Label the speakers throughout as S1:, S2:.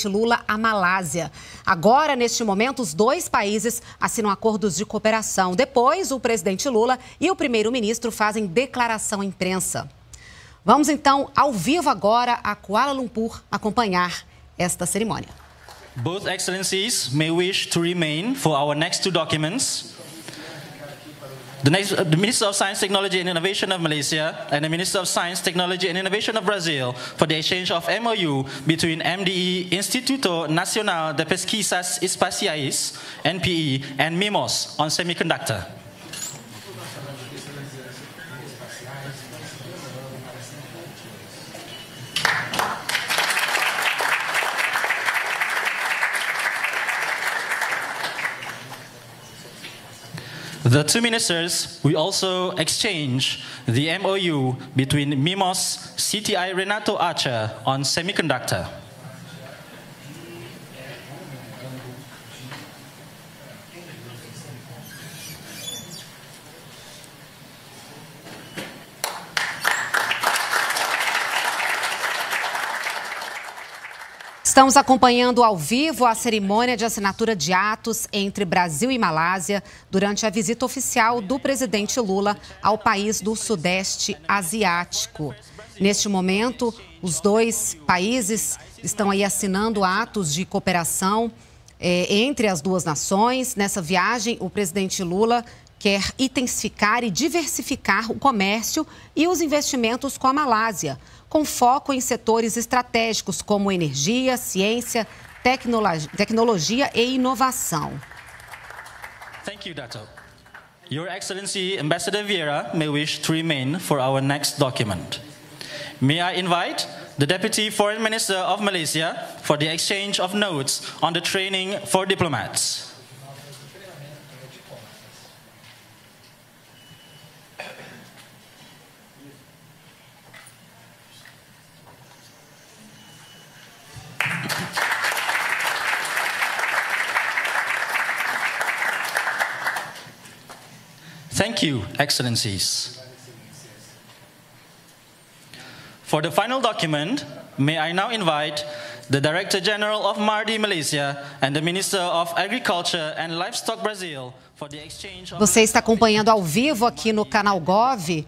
S1: Lula à Malásia. Agora, neste momento, os dois países assinam acordos de cooperação. Depois, o presidente Lula e o primeiro-ministro fazem declaração à imprensa. Vamos, então, ao vivo agora a Kuala Lumpur acompanhar esta cerimônia.
S2: Both Excellencies may wish to remain for our next two documents. The Minister of Science, Technology and Innovation of Malaysia and the Minister of Science, Technology and Innovation of Brazil for the exchange of MOU between MDE, Instituto Nacional de Pesquisas Espaciais, NPE, and MIMOS on semiconductor. The two ministers will also exchange the MOU between MIMOS CTI Renato Archer on semiconductor.
S1: Estamos acompanhando ao vivo a cerimônia de assinatura de atos entre Brasil e Malásia durante a visita oficial do presidente Lula ao país do Sudeste Asiático. Neste momento, os dois países estão aí assinando atos de cooperação entre as duas nações. Nessa viagem, o presidente Lula quer intensificar e diversificar o comércio e os investimentos com a Malásia, com foco em setores estratégicos como energia, ciência, tecnologia e inovação.
S2: Thank you, Dato. Your Excellency, Ambassador Vieira, may wish to remain for our next document. May I invite the Deputy Foreign Minister of Malaysia for the exchange of notes on the training for diplomats. Thank you, Excellencies. For the final document, may I now invite the Director General of MARDI Malaysia and the Minister of Agriculture and Livestock Brazil for the exchange of...
S1: Você está acompanhando ao vivo aqui no canal Gov.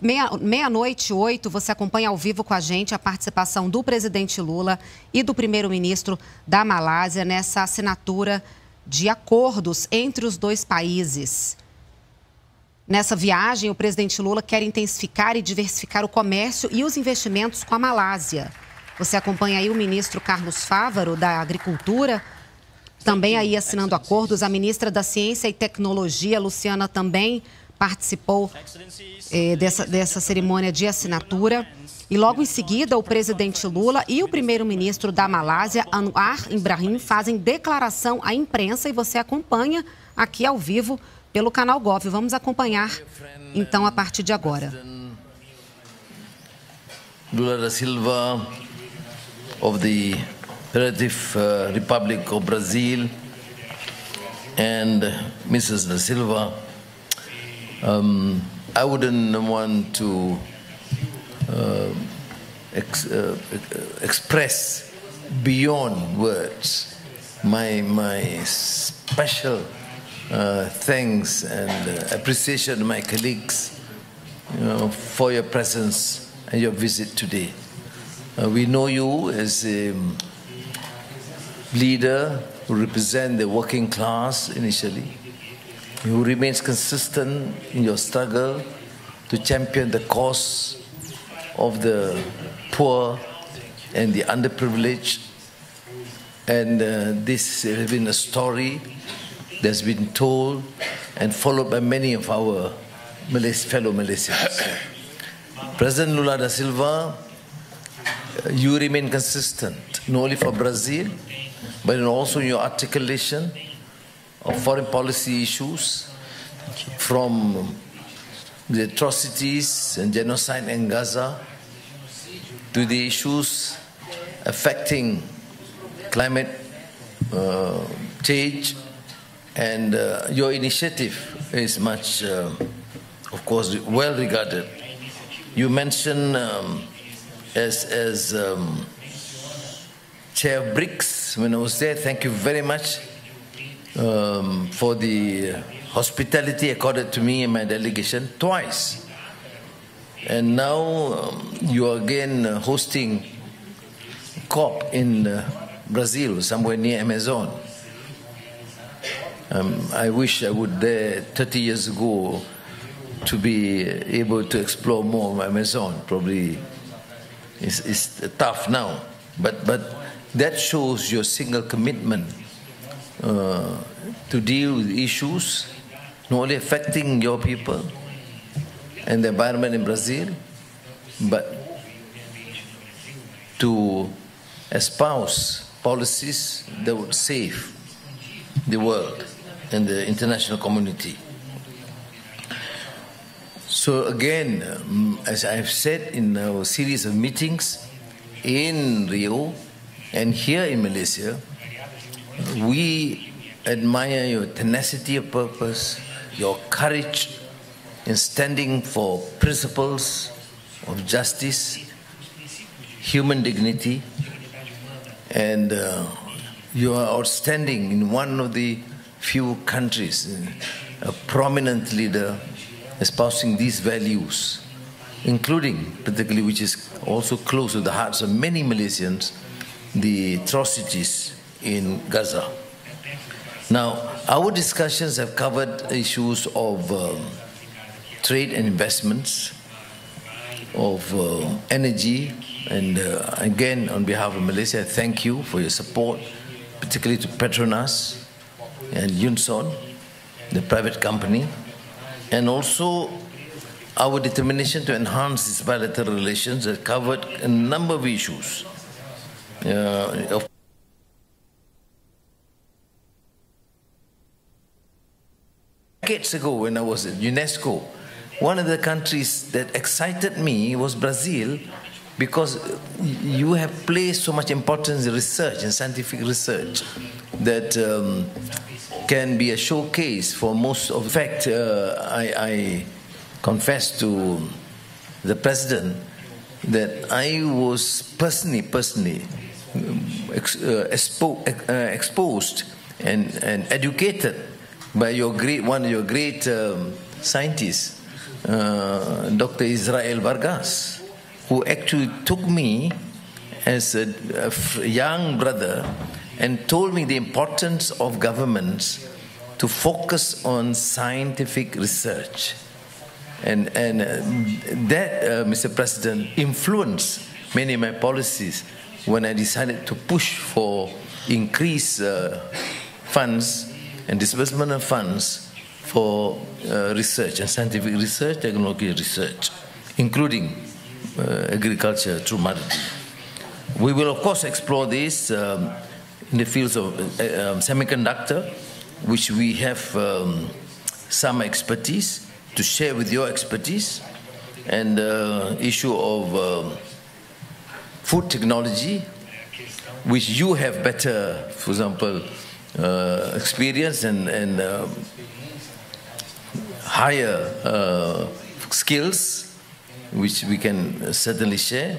S1: Meia-noite, 8, você acompanha ao vivo com a gente a participação do presidente Lula e do primeiro-ministro da Malásia nessa assinatura de acordos entre os dois países. Nessa viagem, o presidente Lula quer intensificar e diversificar o comércio e os investimentos com a Malásia. Você acompanha aí o ministro Carlos Fávaro, da Agricultura, também aí assinando acordos. A ministra da Ciência e Tecnologia, Luciana, também participou dessa cerimônia de assinatura. E logo em seguida, o presidente Lula e o primeiro-ministro da Malásia, Anwar Ibrahim, fazem declaração à imprensa e você acompanha aqui ao vivo pelo canal Gov. Vamos acompanhar, então, a partir de agora.
S3: Lula da Silva of the Federative Republic of Brazil and Mrs. da Silva, I wouldn't want to express beyond words my special thanks and appreciation to my colleagues for your presence and your visit today. We know you as a leader who represents the working class initially, who remains consistent in your struggle to champion the cause of the poor and the underprivileged. And this has been a story that's been told and followed by many of our fellow Malaysians. President Lula da Silva, you remain consistent, not only for Brazil, but also in your articulation of foreign policy issues, from the atrocities and genocide in Gaza to the issues affecting climate change. And your initiative is much, of course, well regarded. You mentioned as Chair of BRICS when I was there. Thank you very much for the hospitality accorded to me and my delegation twice. And now you are again hosting COP in Brazil, somewhere near Amazon. I wish I would there 30 years ago to be able to explore more of Amazon. Probably it's tough now, but that shows your single commitment to deal with issues not only affecting your people and the environment in Brazil, but to espouse policies that would save the world and the international community. So again, as I have said in our series of meetings in Rio and here in Malaysia, we admire your tenacity of purpose, your courage in standing for principles of justice, human dignity, and you are outstanding in one of the few countries, a prominent leader espousing these values, including, particularly, which is also close to the hearts of many Malaysians, the atrocities in Gaza. Now, our discussions have covered issues of trade and investments, of energy, and again, on behalf of Malaysia, thank you for your support, particularly to Petronas and Yunson, the private company, and also our determination to enhance these bilateral relations that covered a number of issues. Decades ago, when I was at UNESCO, one of the countries that excited me was Brazil, because you have placed so much importance in research and scientific research that can be a showcase for most of. In fact, I confessed to the president that I was personally exposed and educated by one of your great scientists, Dr. Israel Vargas, who actually took me as a young brother and told me the importance of governments to focus on scientific research. And that, Mr. President, influenced many of my policies when I decided to push for increased funds and disbursement of funds for research and scientific research, technology research, including agriculture through Madadi. We will, of course, explore this in the fields of semiconductor, which we have some expertise to share with your expertise, and issue of food technology, which you have better, for example, experience and higher skills, which we can certainly share.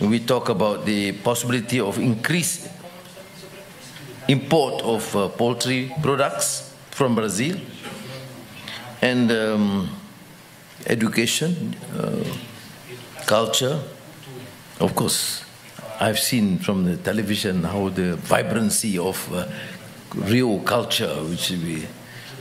S3: We talk about the possibility of increased import of poultry products from Brazil, and education, culture. Of course, I've seen from the television how the vibrancy of Rio culture, which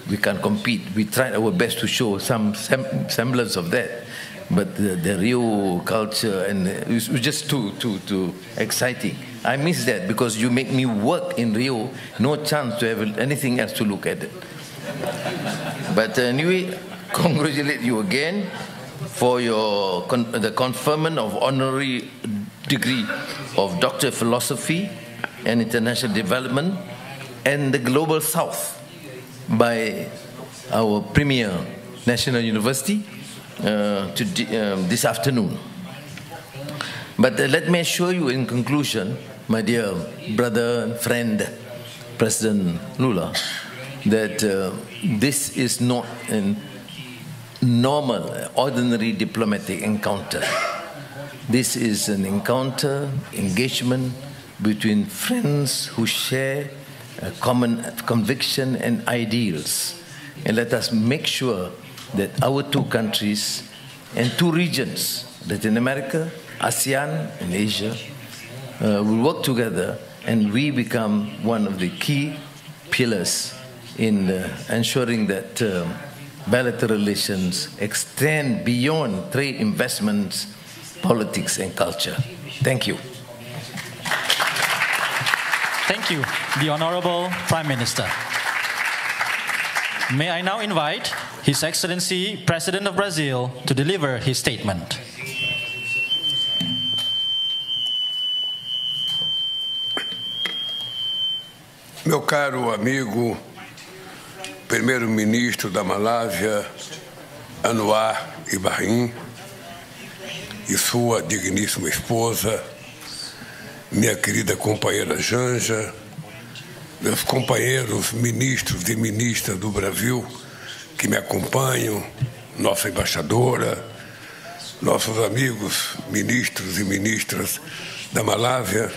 S3: we can't compete. We tried our best to show some semblance of that, but the Rio culture, and it was just too exciting. I miss that because you make me work in Rio, no chance to have anything else to look at it. But anyway, congratulate you again for your the conferment of honorary degree of Doctor of Philosophy and International Development and the Global South by our premier national university this afternoon. But let me assure you in conclusion, my dear brother and friend, President Lula, that this is not a normal, ordinary diplomatic encounter. This is an encounter, engagement between friends who share a common conviction and ideals. And let us make sure that our two countries and two regions, Latin America, ASEAN, and Asia, will work together, and we become one of the key pillars in ensuring that bilateral relations extend beyond trade, investments, politics, and culture. Thank you.
S2: Thank you, the Honorable Prime Minister. May I now invite His Excellency, President of Brazil, to deliver his statement.
S4: Meu caro amigo, primeiro-ministro da Malásia, Anwar Ibrahim, e sua digníssima esposa, minha querida companheira Janja, meus companheiros ministros e ministras do Brasil que me acompanham, nossa embaixadora, nossos amigos ministros e ministras da Malásia,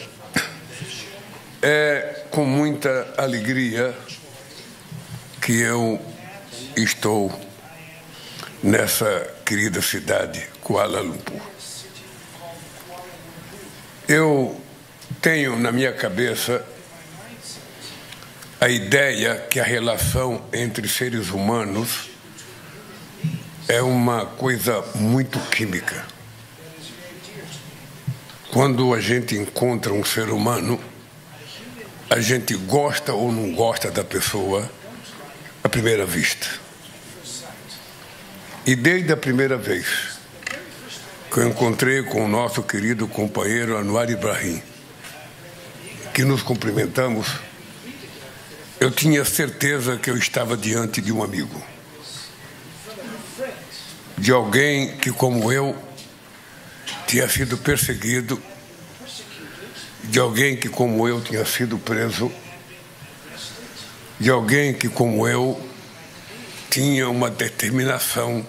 S4: é com muita alegria que eu estou nessa querida cidade, Kuala Lumpur. Eu tenho na minha cabeça a ideia que a relação entre seres humanos é uma coisa muito química. Quando a gente encontra um ser humano, a gente gosta ou não gosta da pessoa à primeira vista. E desde a primeira vez que eu encontrei com o nosso querido companheiro Anwar Ibrahim, que nos cumprimentamos, eu tinha certeza que eu estava diante de um amigo. De alguém que, como eu, tinha sido perseguido, de alguém que, como eu, tinha sido preso, de alguém que, como eu, tinha uma determinação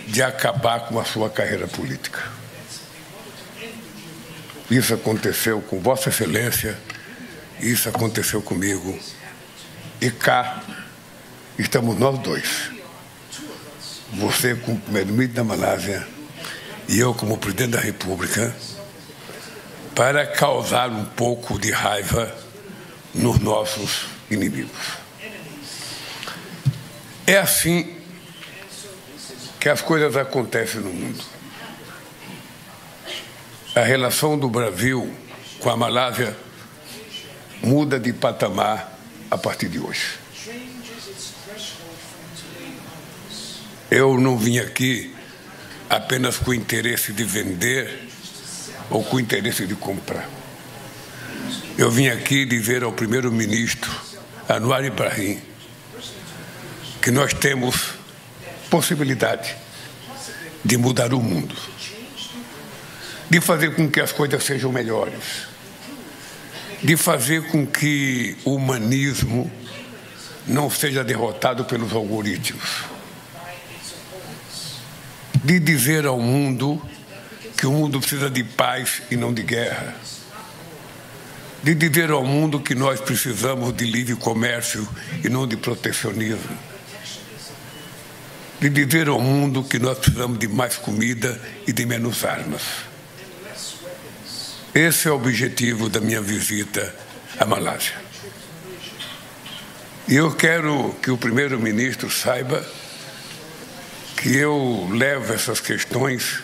S4: de acabar com a sua carreira política. Isso aconteceu com Vossa Excelência, isso aconteceu comigo. E cá estamos nós dois. Você como primeiro-ministro da Malásia e eu como presidente da República, para causar um pouco de raiva nos nossos inimigos. É assim que as coisas acontecem no mundo. A relação do Brasil com a Malásia muda de patamar a partir de hoje. Eu não vim aqui apenas com o interesse de vender ou com o interesse de comprar. Eu vim aqui dizer ao primeiro-ministro Anwar Ibrahim que nós temos possibilidade de mudar o mundo, de fazer com que as coisas sejam melhores, de fazer com que o humanismo não seja derrotado pelos algoritmos, de dizer ao mundo que o mundo precisa de paz e não de guerra, de dizer ao mundo que nós precisamos de livre comércio e não de protecionismo, de dizer ao mundo que nós precisamos de mais comida e de menos armas. Esse é o objetivo da minha visita à Malásia. E eu quero que o primeiro-ministro saiba que eu levo essas questões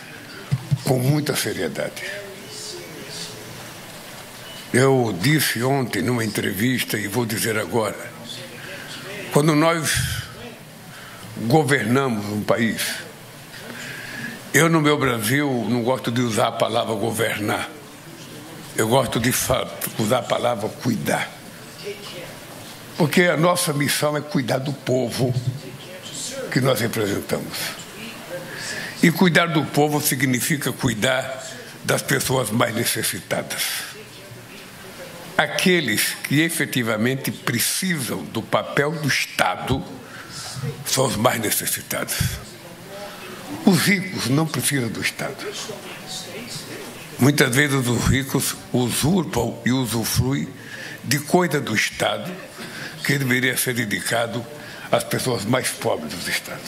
S4: com muita seriedade. Eu disse ontem numa entrevista, e vou dizer agora, quando nós governamos um país, eu no meu Brasil não gosto de usar a palavra governar, eu gosto de usar a palavra cuidar, porque a nossa missão é cuidar do povo que nós representamos. E cuidar do povo significa cuidar das pessoas mais necessitadas. Aqueles que efetivamente precisam do papel do Estado são os mais necessitados. Os ricos não precisam do Estado. Muitas vezes os ricos usurpam e usufruem de coisa do Estado que deveria ser dedicado às pessoas mais pobres do Estado.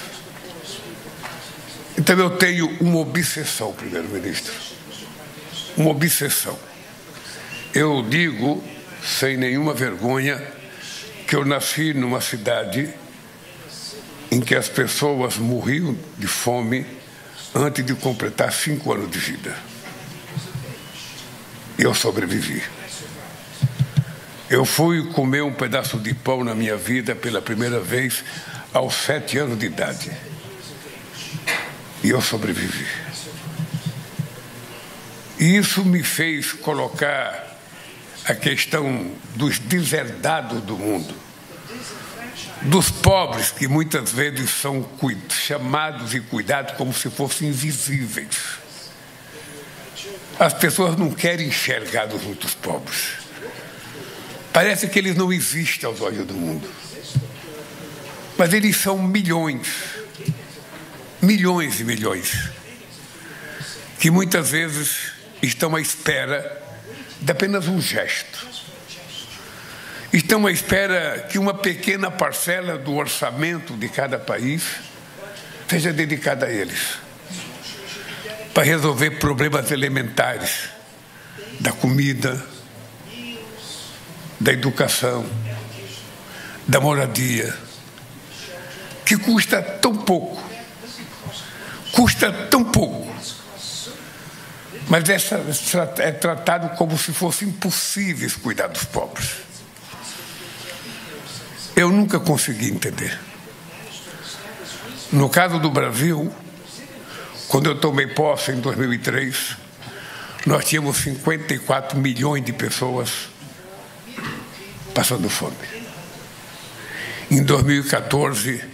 S4: Então eu tenho uma obsessão, primeiro-ministro. Uma obsessão. Eu digo, sem nenhuma vergonha, que eu nasci numa cidade em que as pessoas morriam de fome antes de completar 5 anos de vida. E eu sobrevivi. Eu fui comer um pedaço de pão na minha vida pela primeira vez aos 7 anos de idade. E eu sobrevivi. E isso me fez colocar a questão dos deserdados do mundo, dos pobres que muitas vezes são chamados e cuidados como se fossem invisíveis. As pessoas não querem enxergar os muitos pobres. Parece que eles não existem aos olhos do mundo. Mas eles são milhões, milhões e milhões, que muitas vezes estão à espera de apenas um gesto. Estão à espera que uma pequena parcela do orçamento de cada país seja dedicada a eles, para resolver problemas elementares da comida, da educação, da moradia, que custa tão pouco, mas é tratado como se fosse impossível cuidar dos pobres. Eu nunca consegui entender. No caso do Brasil, quando eu tomei posse em 2003, nós tínhamos 54 milhões de pessoas passando fome. Em 2014,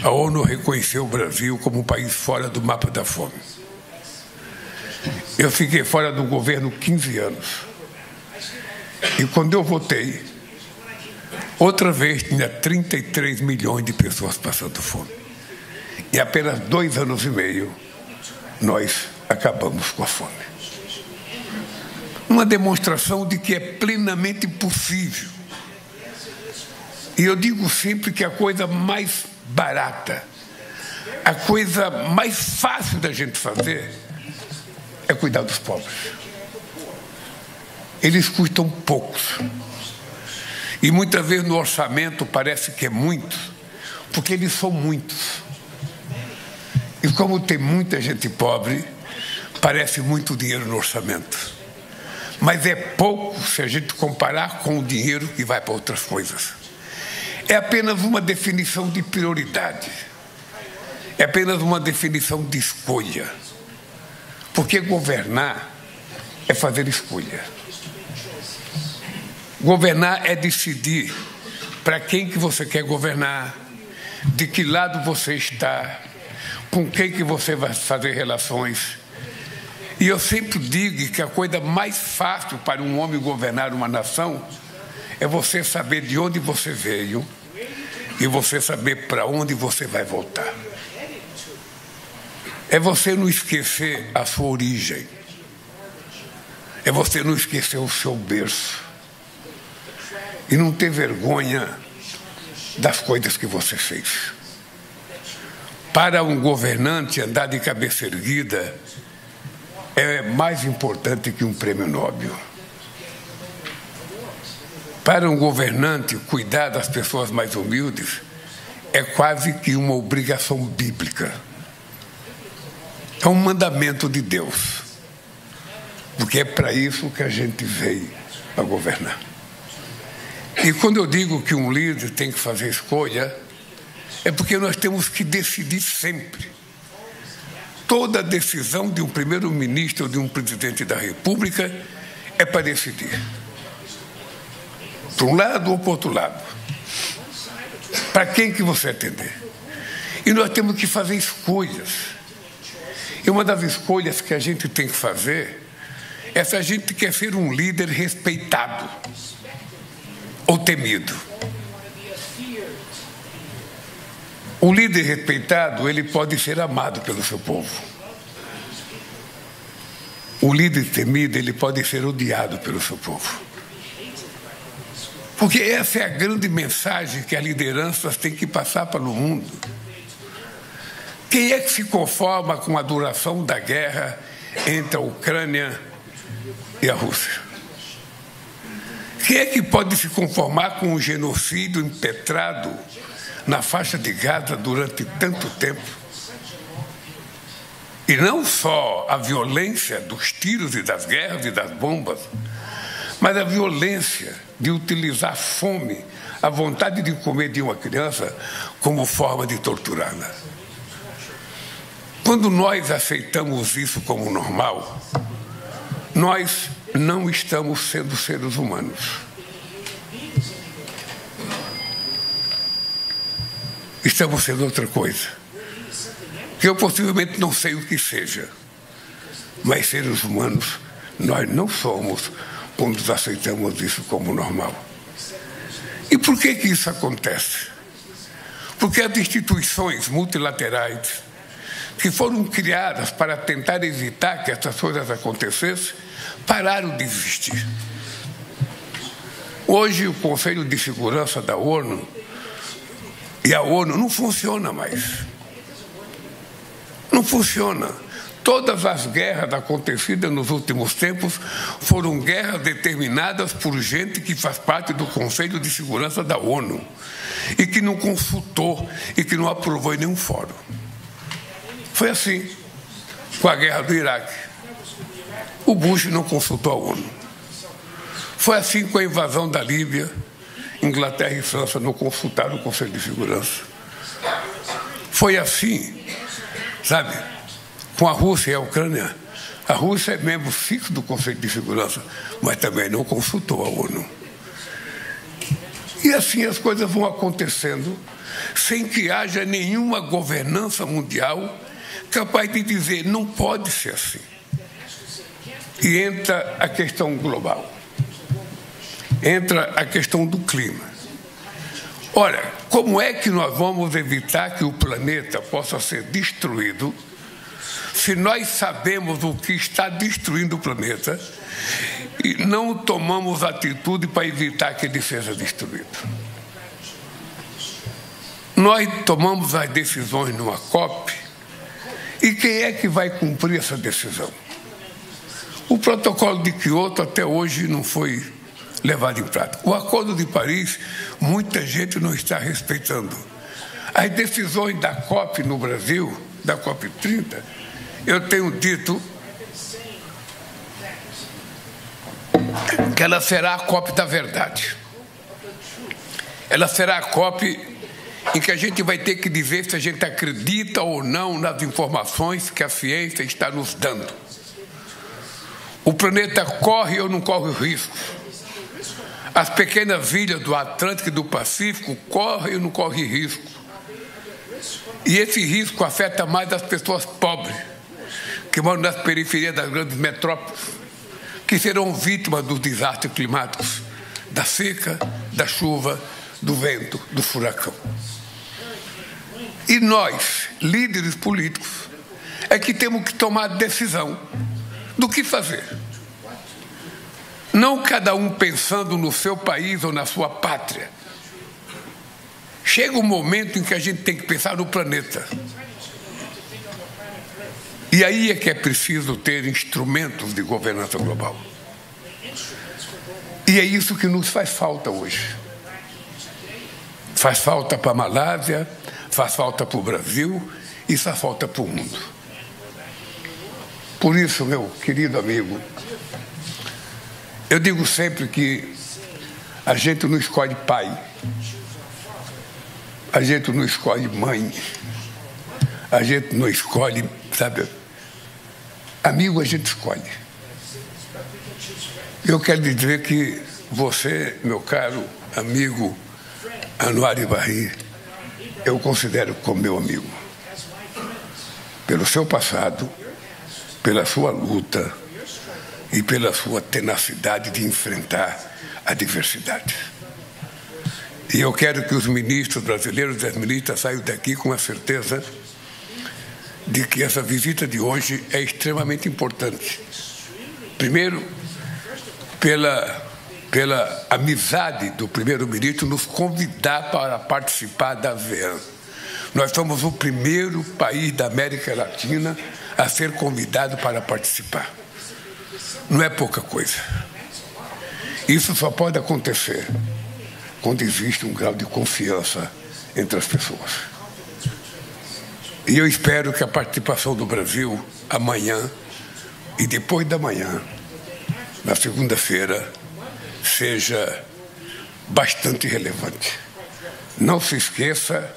S4: a ONU reconheceu o Brasil como um país fora do mapa da fome. Eu fiquei fora do governo 15 anos. E quando eu votei, outra vez tinha 33 milhões de pessoas passando fome. Em apenas 2 anos e meio, nós acabamos com a fome. Uma demonstração de que é plenamente possível. E eu digo sempre que a coisa mais barata, a coisa mais fácil da gente fazer é cuidar dos pobres. Eles custam poucos. E muitas vezes no orçamento parece que é muito, porque eles são muitos. E como tem muita gente pobre, parece muito dinheiro no orçamento. Mas é pouco se a gente comparar com o dinheiro que vai para outras coisas. É apenas uma definição de prioridade. É apenas uma definição de escolha. Porque governar é fazer escolha. Governar é decidir para quem que você quer governar, de que lado você está, com quem que você vai fazer relações. E eu sempre digo que a coisa mais fácil para um homem governar uma nação é você saber de onde você veio e você saber para onde você vai voltar. É você não esquecer a sua origem. É você não esquecer o seu berço. E não ter vergonha das coisas que você fez. Para um governante, andar de cabeça erguida é mais importante que um prêmio Nobel. Para um governante, cuidar das pessoas mais humildes é quase que uma obrigação bíblica. É um mandamento de Deus. Porque é para isso que a gente veio a governar. E quando eu digo que um líder tem que fazer escolha, é porque nós temos que decidir sempre. Toda decisão de um primeiro-ministro ou de um presidente da República é para decidir. Para um lado ou para o outro lado. Para quem que você atender? E nós temos que fazer escolhas. E uma das escolhas que a gente tem que fazer é se a gente quer ser um líder respeitado ou temido. O líder respeitado, ele pode ser amado pelo seu povo. o líder temido, ele pode ser odiado pelo seu povo. Porque essa é a grande mensagem que as lideranças têm que passar para o mundo. Quem é que se conforma com a duração da guerra entre a Ucrânia e a Rússia? Quem é que pode se conformar com um genocídio impetrado na faixa de Gaza durante tanto tempo? E não só a violência dos tiros e das guerras e das bombas, mas a violência de utilizar a fome, a vontade de comer de uma criança como forma de torturá-la. Quando nós aceitamos isso como normal, nós não estamos sendo seres humanos. Estamos sendo outra coisa. Que eu possivelmente não sei o que seja, mas seres humanos nós não somos quando aceitamos isso como normal. E por que isso acontece? Porque as instituições multilaterais que foram criadas para tentar evitar que essas coisas acontecessem, pararam de existir. Hoje o Conselho de Segurança da ONU e a ONU não funciona mais. Não funciona. Todas as guerras acontecidas nos últimos tempos foram guerras determinadas por gente que faz parte do Conselho de Segurança da ONU e que não consultou e que não aprovou em nenhum fórum. Foi assim com a guerra do Iraque. O Bush não consultou a ONU. Foi assim com a invasão da Líbia. Inglaterra e França não consultaram o Conselho de Segurança. Foi assim, sabe, com a Rússia e a Ucrânia. A Rússia é membro fixo do Conselho de Segurança, mas também não consultou a ONU. E assim as coisas vão acontecendo, sem que haja nenhuma governança mundial capaz de dizer, não pode ser assim. E entra a questão global. Entra a questão do clima. Olha, como é que nós vamos evitar que o planeta possa ser destruído se nós sabemos o que está destruindo o planeta e não tomamos atitude para evitar que ele seja destruído? Nós tomamos as decisões numa COP e quem é que vai cumprir essa decisão? O protocolo de Kyoto até hoje não foi levado em prática. O Acordo de Paris, muita gente não está respeitando. As decisões da COP no Brasil, da COP 30, eu tenho dito que ela será a COP da verdade. Ela será a COP em que a gente vai ter que dizer se a gente acredita ou não nas informações que a ciência está nos dando. O planeta corre ou não corre risco? As pequenas ilhas do Atlântico e do Pacífico correm ou não correm risco? E esse risco afeta mais as pessoas pobres, que moram nas periferias das grandes metrópoles, que serão vítimas dos desastres climáticos, da seca, da chuva, do vento, do furacão. E nós, líderes políticos, é que temos que tomar decisão do que fazer. Não cada um pensando no seu país ou na sua pátria. Chega um momento em que a gente tem que pensar no planeta. E aí é que é preciso ter instrumentos de governança global. E é isso que nos faz falta hoje. Faz falta para a Malásia, faz falta para o Brasil e faz falta para o mundo. Por isso, meu querido amigo, eu digo sempre que a gente não escolhe pai, a gente não escolhe mãe, a gente não escolhe, sabe, amigo a gente escolhe. Eu quero dizer que você, meu caro amigo Anwar Ibrahim, eu considero como meu amigo. Pelo seu passado, pela sua luta e pela sua tenacidade de enfrentar a diversidade. E eu quero que os ministros brasileiros e as ministras saiam daqui com a certeza de que essa visita de hoje é extremamente importante Primeiro, pela amizade do primeiro-ministro nos convidar para participar da ASEAN. Nós somos o primeiro país da América Latina a ser convidado para participar. Não é pouca coisa. Isso só pode acontecer quando existe um grau de confiança entre as pessoas. E eu espero que a participação do Brasil amanhã e depois da manhã, na segunda-feira, seja bastante relevante. Não se esqueça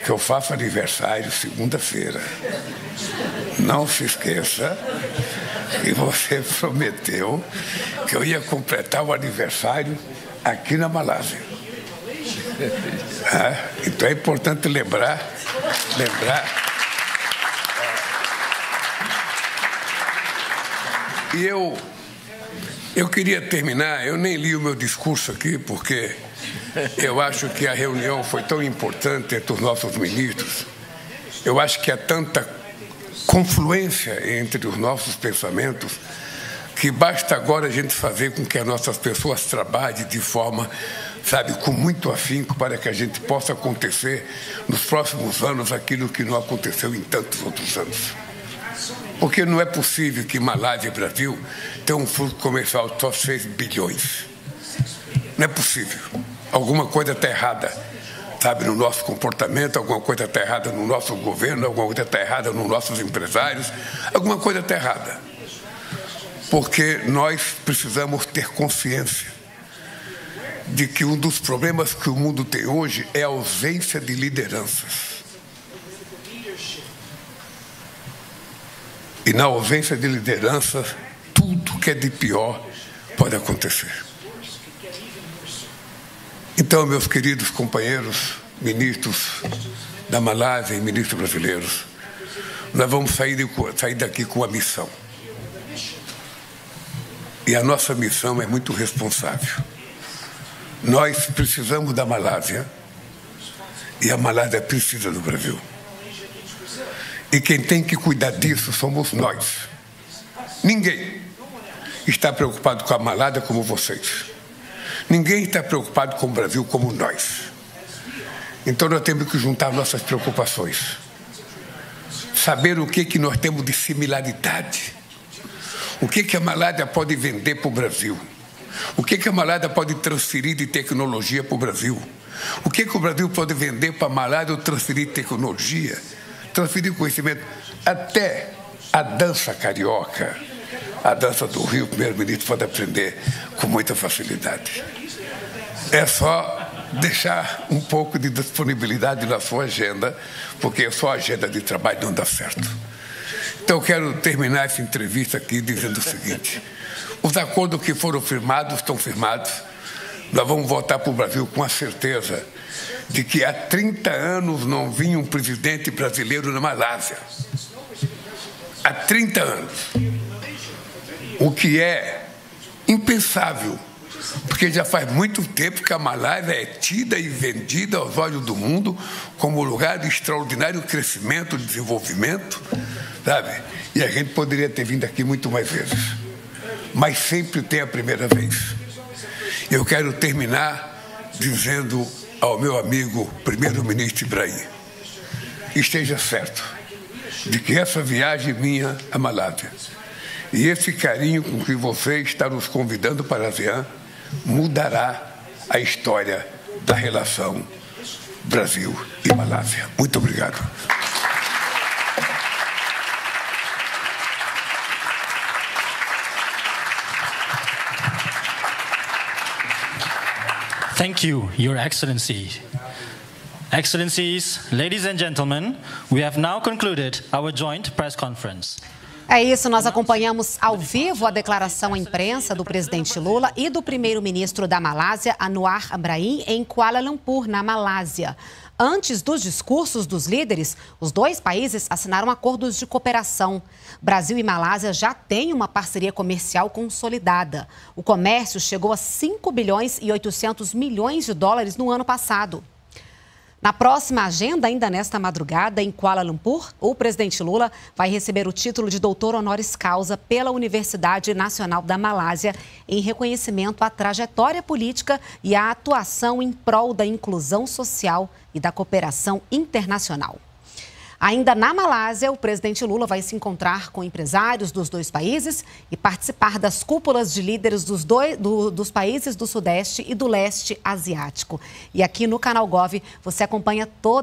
S4: que eu faço aniversário segunda-feira. Não se esqueça que você prometeu que eu ia completar o aniversário aqui na Malásia. Então é importante lembrar. E eu queria terminar, eu nem li o meu discurso aqui, porque eu acho que a reunião foi tão importante entre os nossos ministros. Eu acho que há tanta confluência entre os nossos pensamentos que basta agora a gente fazer com que as nossas pessoas trabalhem de forma, sabe, com muito afinco para que a gente possa acontecer nos próximos anos aquilo que não aconteceu em tantos outros anos. Porque não é possível que Malásia e Brasil tenham um fluxo comercial de só 6 bilhões. Não é possível. Alguma coisa está errada, sabe, no nosso comportamento, alguma coisa está errada no nosso governo, alguma coisa está errada nos nossos empresários, alguma coisa está errada. Porque nós precisamos ter consciência de que um dos problemas que o mundo tem hoje é a ausência de lideranças. E na ausência de liderança, tudo que é de pior pode acontecer. Então, meus queridos companheiros, ministros da Malásia e ministros brasileiros, nós vamos sair daqui com uma missão. E a nossa missão é muito responsável. Nós precisamos da Malásia e a Malásia precisa do Brasil. E quem tem que cuidar disso somos nós. Ninguém está preocupado com a Malásia como vocês. Ninguém está preocupado com o Brasil como nós. Então nós temos que juntar nossas preocupações. Saber o que nós temos de similaridade. O que a Malásia pode vender para o Brasil. O que a Malásia pode transferir de tecnologia para o Brasil. O que o Brasil pode vender para a Malásia ou transferir tecnologia. Transferir conhecimento, até a dança carioca, a dança do Rio, o primeiro-ministro pode aprender com muita facilidade. É só deixar um pouco de disponibilidade na sua agenda, porque só a agenda de trabalho não dá certo. Então, eu quero terminar essa entrevista aqui dizendo o seguinte: os acordos que foram firmados estão firmados. Nós vamos voltar para o Brasil com a certeza de que há 30 anos não vinha um presidente brasileiro na Malásia. Há 30 anos. O que é impensável, porque já faz muito tempo que a Malásia é tida e vendida aos olhos do mundo como lugar de extraordinário crescimento e desenvolvimento, sabe? E a gente poderia ter vindo aqui muito mais vezes. Mas sempre tem a primeira vez. Eu quero terminar dizendo ao meu amigo primeiro-ministro Ibrahim: esteja certo de que essa viagem minha à Malásia e esse carinho com que você está nos convidando para a ASEAN mudará a história da relação Brasil e Malásia. Muito obrigado.
S2: Thank you, Your Excellency. Excellencies, ladies and gentlemen, we have now concluded our joint press conference.
S1: É isso, nós acompanhamos ao vivo a declaração à imprensa do presidente Lula e do primeiro-ministro da Malásia, Anwar Ibrahim, em Kuala Lumpur, na Malásia. Antes dos discursos dos líderes, os dois países assinaram acordos de cooperação. Brasil e Malásia já têm uma parceria comercial consolidada. O comércio chegou a 5 bilhões e 800 milhões de dólares no ano passado. Na próxima agenda, ainda nesta madrugada, em Kuala Lumpur, o presidente Lula vai receber o título de doutor honoris causa pela Universidade Nacional da Malásia, em reconhecimento à trajetória política e à atuação em prol da inclusão social e da cooperação internacional. Ainda na Malásia, o presidente Lula vai se encontrar com empresários dos dois países e participar das cúpulas de líderes dos países do Sudeste e do Leste Asiático. E aqui no Canal Gov você acompanha toda